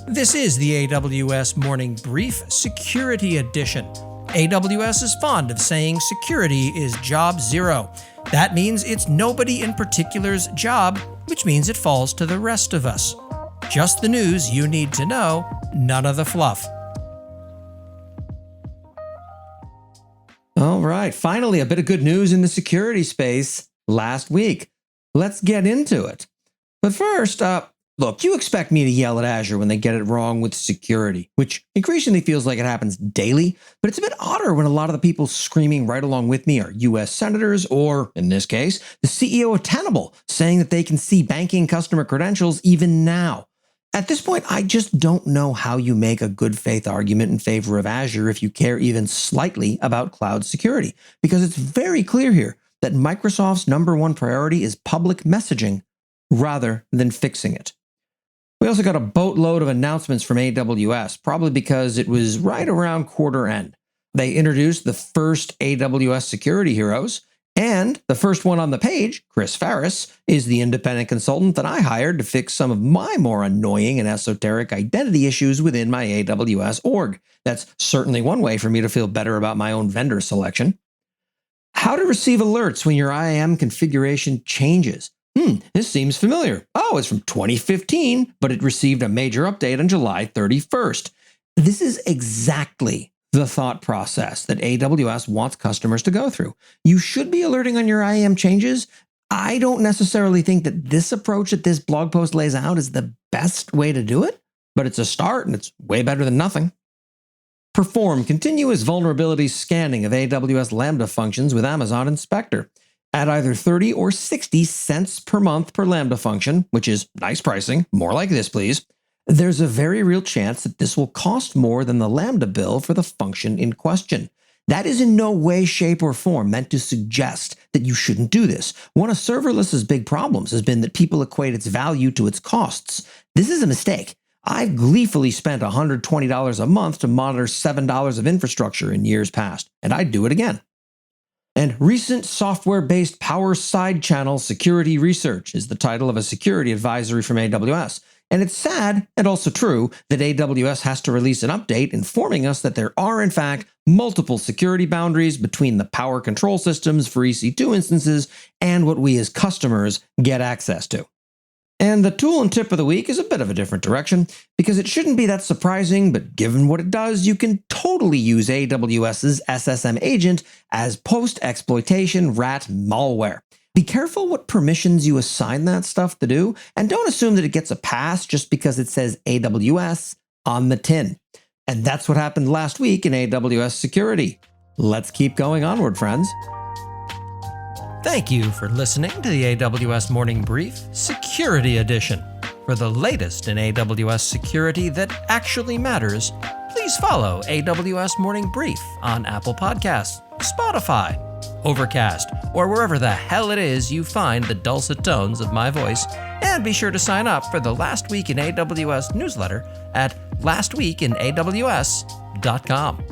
This is the AWS Morning Brief Security Edition. AWS is fond of saying security is job zero. That means it's nobody in particular's job, which means it falls to the rest of us. Just the news you need to know, none of the fluff. All right, finally, a bit of good news in the security space last week. Let's get into it. But first, look, you expect me to yell at Azure when they get it wrong with security, which increasingly feels like it happens daily, but it's a bit odder when a lot of the people screaming right along with me are US senators or, in this case, the CEO of Tenable saying that they can see banking customer credentials even now. At this point, I just don't know how you make a good faith argument in favor of Azure if you care even slightly about cloud security, because it's very clear here that Microsoft's number one priority is public messaging rather than fixing it. We also got a boatload of announcements from AWS, probably because it was right around quarter end. They introduced the first AWS Security Heroes, and the first one on the page, Chris Ferris, is the independent consultant that I hired to fix some of my more annoying and esoteric identity issues within my AWS org. That's certainly one way for me to feel better about my own vendor selection. How to receive alerts when your IAM configuration changes. This seems familiar. Oh, it's from 2015, but it received a major update on July 31st. This is exactly the thought process that AWS wants customers to go through. You should be alerting on your IAM changes. I don't necessarily think that this approach that this blog post lays out is the best way to do it, but it's a start and it's way better than nothing. Perform continuous vulnerability scanning of AWS Lambda functions with Amazon Inspector. At either 30 or 60 cents per month per Lambda function, which is nice pricing, more like this please, there's a very real chance that this will cost more than the Lambda bill for the function in question. That is in no way, shape, or form meant to suggest that you shouldn't do this. One of serverless's big problems has been that people equate its value to its costs. This is a mistake. I've gleefully spent $120 a month to monitor $7 of infrastructure in years past, and I'd do it again. And recent software-based power side channel security research is the title of a security advisory from AWS. And it's sad, and also true, that AWS has to release an update informing us that there are, in fact, multiple security boundaries between the power control systems for EC2 instances and what we as customers get access to. And the tool and tip of the week is a bit of a different direction, because it shouldn't be that surprising, but given what it does, you can totally use AWS's SSM agent as post-exploitation rat malware. Be careful what permissions you assign that stuff to do, and don't assume that it gets a pass just because it says AWS on the tin. And that's what happened last week in AWS security. Let's keep going onward, friends. Thank you for listening to the AWS Morning Brief Security Edition. For the latest in AWS security that actually matters, please follow AWS Morning Brief on Apple Podcasts, Spotify, Overcast, or wherever the hell it is you find the dulcet tones of my voice. And be sure to sign up for the Last Week in AWS newsletter at lastweekinaws.com.